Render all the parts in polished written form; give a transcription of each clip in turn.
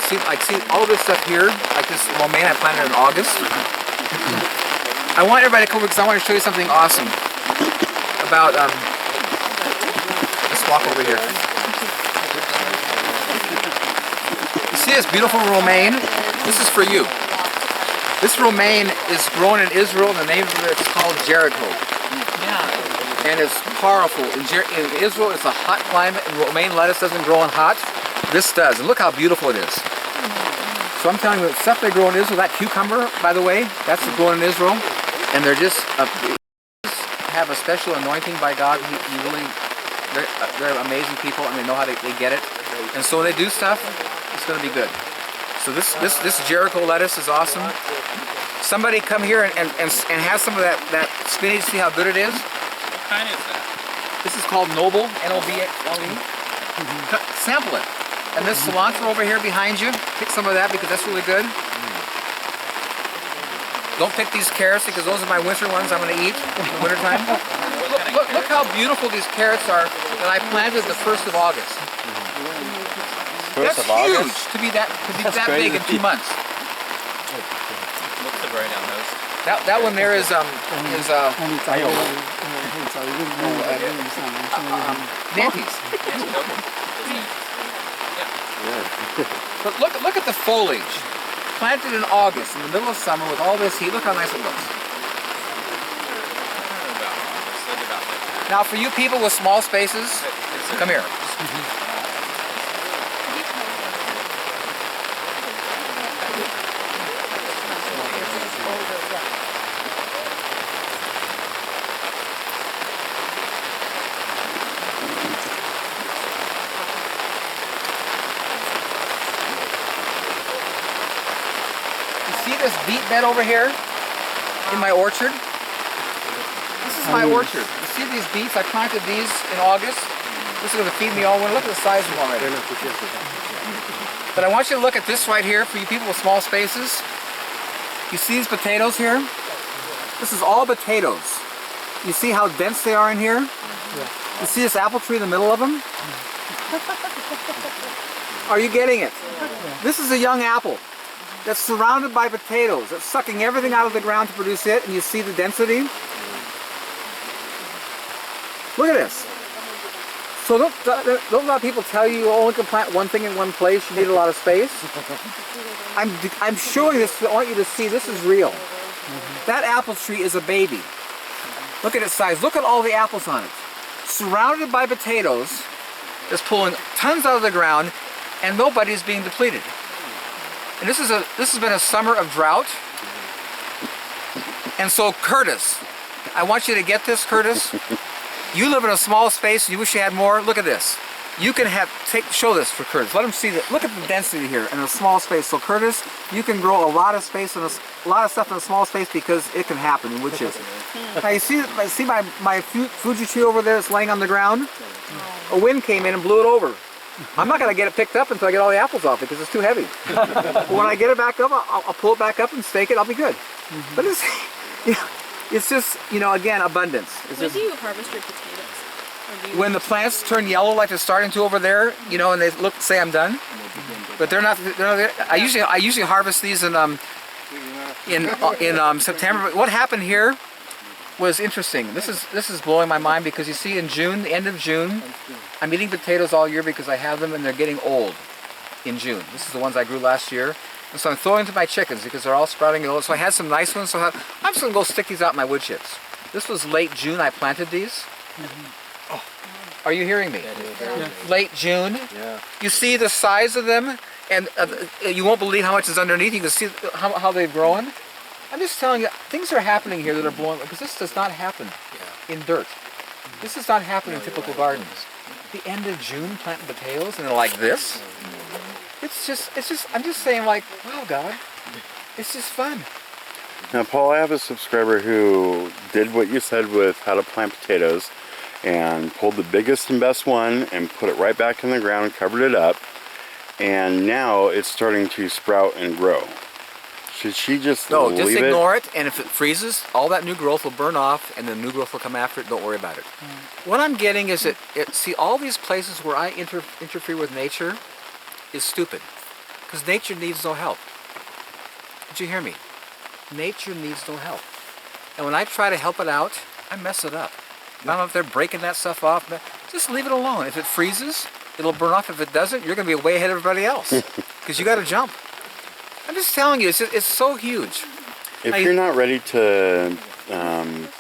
see all of this stuff here, like this romaine I planted in August. I want everybody to come over because I want to show you something awesome about, let's walk over here. You see this beautiful romaine? This is for you. This romaine is grown in Israel, and the name of it is called Jericho. Yeah. And it's powerful. In Israel, it's a hot climate, and romaine lettuce doesn't grow in hot. This does, and look how beautiful it is. So I'm telling you, the stuff they grow in Israel, that cucumber, by the way, that's grown in Israel, and they're just have a special anointing by God. They're amazing people, and they know how they get it. And so when they do stuff, it's going to be good. So this Jericho lettuce is awesome. Somebody come here and have some of that spinach. See how good it is. What kind is that? This is called Noble, N-O-B-L-E. Sample it. And this cilantro over here behind you, pick some of that because that's really good. Don't pick these carrots because those are my winter ones I'm going to eat in the wintertime. Look how beautiful these carrots are that I planted the 1st of August. That's huge to be that big in 2 months. What's the right on those? That one there is Nantes. But look at the foliage. Planted in August, in the middle of summer with all this heat. Look how nice it looks. Now for you people with small spaces, come here. See this beet bed over here in my orchard? This is my orchard. You see these beets? I planted these in August. This is going to feed me all winter. Look at the size of them already. But I want you to look at this right here for you people with small spaces. You see these potatoes here? This is all potatoes. You see how dense they are in here? You see this apple tree in the middle of them? Are you getting it? This is a young apple that's surrounded by potatoes. It's sucking everything out of the ground to produce it, and you see the density? Look at this. So don't a lot of people tell you only can plant one thing in one place, you need a lot of space? I'm showing this, I want you to see this is real. That apple tree is a baby. Look at its size, look at all the apples on it. Surrounded by potatoes, it's pulling tons out of the ground, and nobody's being depleted. And this has been a summer of drought. And so Curtis, I want you to get this, Curtis. You live in a small space and you wish you had more. Look at this. You can show this for Curtis. Let him see that. Look at the density here in a small space. So Curtis, you can grow a lot of space and a lot of stuff in a small space because it can happen in wood chips. Now you see my Fuji tree over there that's laying on the ground? A wind came in and blew it over. I'm not going to get it picked up until I get all the apples off because it's too heavy. But when I get it back up, I'll pull it back up and stake it. I'll be good. But it's just, again, abundance. When do you harvest your potatoes? When the plants turn yellow like they're starting to over there, and they say I'm done. But they're not. I usually harvest these in September. But what happened here was interesting. This is blowing my mind because you see in June, the end of June, I'm eating potatoes all year because I have them and they're getting old in June. This is the ones I grew last year. And so I'm throwing to my chickens because they're all sprouting and old. So I had some nice ones. So I'm just going to go stick these out in my wood chips. This was late June I planted these. Oh, are you hearing me? Yeah. Late June. Yeah. You see the size of them and you won't believe how much is underneath. You can see how they've grown. I'm just telling you, things are happening here that are blowing, because this does not happen in dirt. This does not happen in typical gardens. The end of June, planting potatoes, and they're like this. It's just, I'm just saying like, wow, God, it's just fun. Now, Paul, I have a subscriber who did what you said with how to plant potatoes and pulled the biggest and best one and put it right back in the ground, covered it up, and now it's starting to sprout and grow. Should she just No, just ignore it, and if it freezes, all that new growth will burn off, and the new growth will come after it. Don't worry about it. What I'm getting is see, all these places where I interfere with nature is stupid. Because nature needs no help. Did you hear me? Nature needs no help. And when I try to help it out, I mess it up. I don't know if they're breaking that stuff off. But just leave it alone. If it freezes, it'll burn off. If it doesn't, you're going to be way ahead of everybody else. Because you got to jump. I'm just telling you, it's so huge. If you're not ready to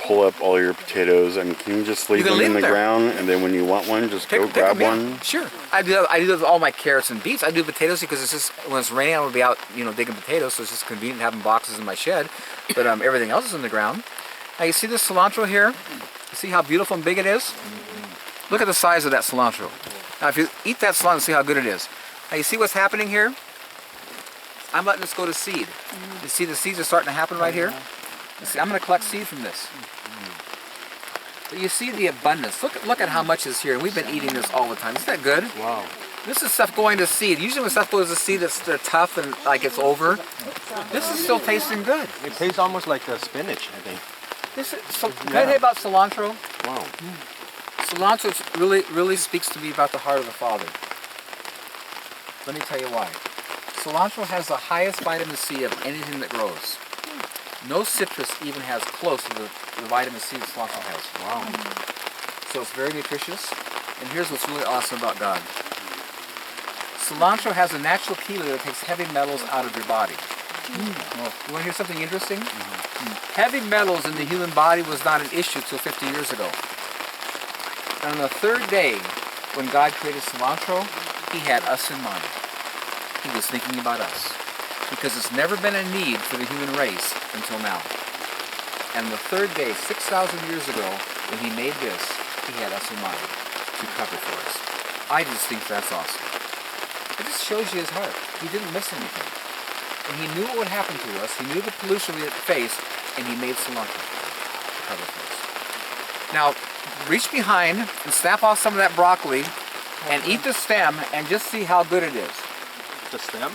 pull up all your potatoes, I mean, can you just leave them in the ground, and then when you want one, just go grab one? Sure. I do that with all my carrots and beets. I do potatoes because it's just, when it's raining, I'm going to be out, digging potatoes, so it's just convenient having boxes in my shed. But everything else is in the ground. Now you see this cilantro here? You see how beautiful and big it is? Look at the size of that cilantro. Now if you eat that cilantro, see how good it is. Now you see what's happening here? I'm letting this go to seed. You see the seeds are starting to happen right here? You see, I'm going to collect seed from this. But you see the abundance. Look at how much is here. And we've been eating this all the time. Isn't that good? Wow. This is stuff going to seed. Usually when stuff goes to seed, they're tough and like it's over. This is still tasting good. It tastes almost like the spinach, I think. Can I tell you about cilantro? Wow. Cilantro really speaks to me about the heart of the Father. Let me tell you why. Cilantro has the highest vitamin C of anything that grows. No citrus even has close to the vitamin C that cilantro has. Wow. So it's very nutritious. And here's what's really awesome about God. Cilantro has a natural chelator that takes heavy metals out of your body. You want to hear something interesting? Heavy metals in the human body was not an issue till 50 years ago. And on the third day, when God created cilantro, He had us in mind. He was thinking about us. Because it's never been a need for the human race until now. And the third day, 6,000 years ago, when He made this, He had us in mind to cover for us. I just think that's awesome. It just shows you His heart. He didn't miss anything. And He knew what would happen to us. He knew the pollution we would face, and He made cilantro to cover for us. Now, reach behind and snap off some of that broccoli and eat the stem and just see how good it is. The stem?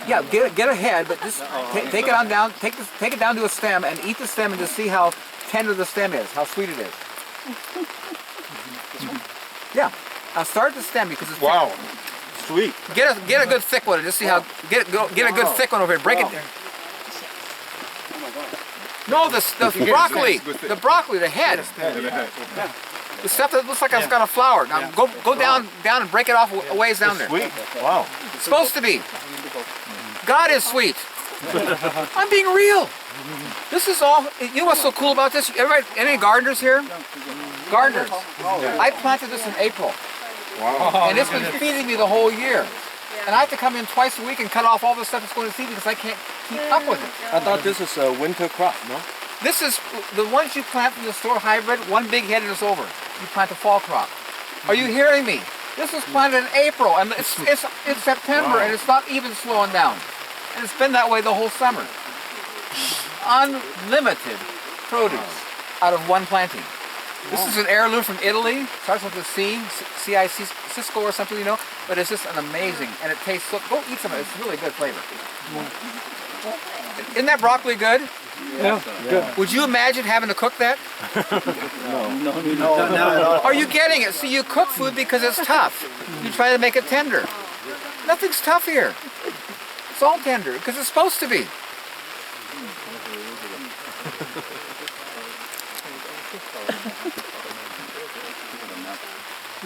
Yeah, get a head, but just take it on down. Take it down to a stem and eat the stem and just see how tender the stem is, how sweet it is. Yeah, I'll start the stem because it's Wow. Sweet. Get a good thick one and just see how get a good thick one over here. Break it. No, the broccoli, the head. The stuff that looks like it's got a flower. Now go down and break it off a ways down there. Sweet. Wow. It's supposed to be. God is sweet. I'm being real. This is all. You know what's so cool about this? Everybody, any gardeners here? Gardeners. I planted this in April. Wow. And it's been feeding me the whole year. And I have to come in twice a week and cut off all the stuff that's going to seed because I can't keep up with it. I thought this is a winter crop, no? This is the ones you plant from the store hybrid, one big head and it's over. You plant a fall crop. Are you hearing me? This was planted in April and it's September and it's not even slowing down. And it's been that way the whole summer. Unlimited produce out of one planting. This is an heirloom from Italy. Starts with a C, C-I-C, Cisco or something, but it's just an amazing, and it tastes so, go eat some of it, it's really good flavor. Isn't that broccoli good? Yeah. Good. Would you imagine having to cook that? No. Are you getting it? See, you cook food because it's tough. You try to make it tender. Nothing's tough here. It's all tender, because it's supposed to be.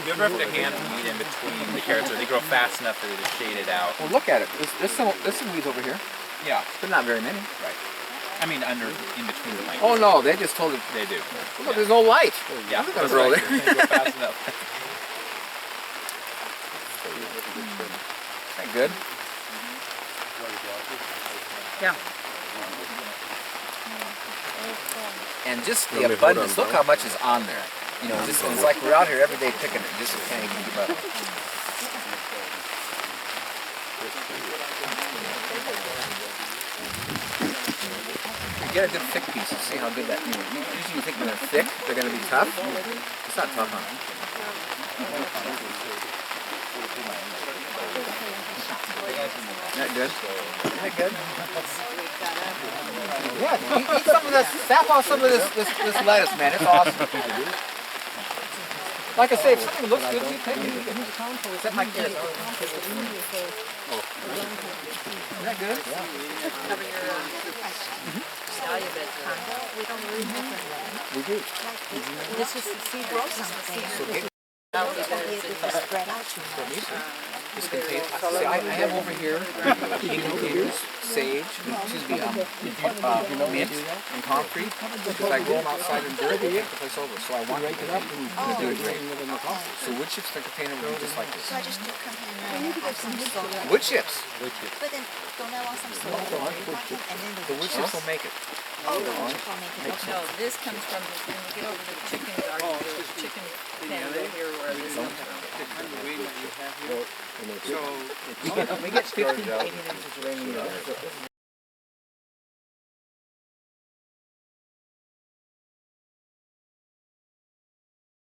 You ever have to hand weed in between the carrots, or they grow fast enough that they just shade it out? Well, look at it. There's some weeds over here, Yeah, but not very many. right. I mean, in between the Oh no, they just told it. They do. Well, look, there's no light. Yeah, I'm not gonna grow there. They grow fast enough. That good? Yeah. And just the abundance. Look how much is on there. It's like we're out here every day picking it. Just can't even keep up. Get a good thick piece and see how good that. Usually you think when they're thick, they're going to be tough. It's not tough, huh? Isn't that good? Isn't that good? Yeah, eat some of this. Snap off some of this lettuce, man. It's awesome. Like I say, if something looks good, you take it. Is that my carrots? Isn't that good? Cover your salad bed. We don't really have We do. This is the seed roll. Spread out too much. This container. See, I have over here potatoes, sage, mint, and concrete. Because I grow them outside in dirt, I take the place over. So I want to make it up and do it great. So wood chips in the container would be just like this. So I just do container and have some soda. Wood chips. But then don't I want some soda? And then The wood chips will make it. oh, the wood chip will make it. Okay. No, this comes from when you get over the chicken pen right here where this comes from. We get 15 to 18 inches of rain a year.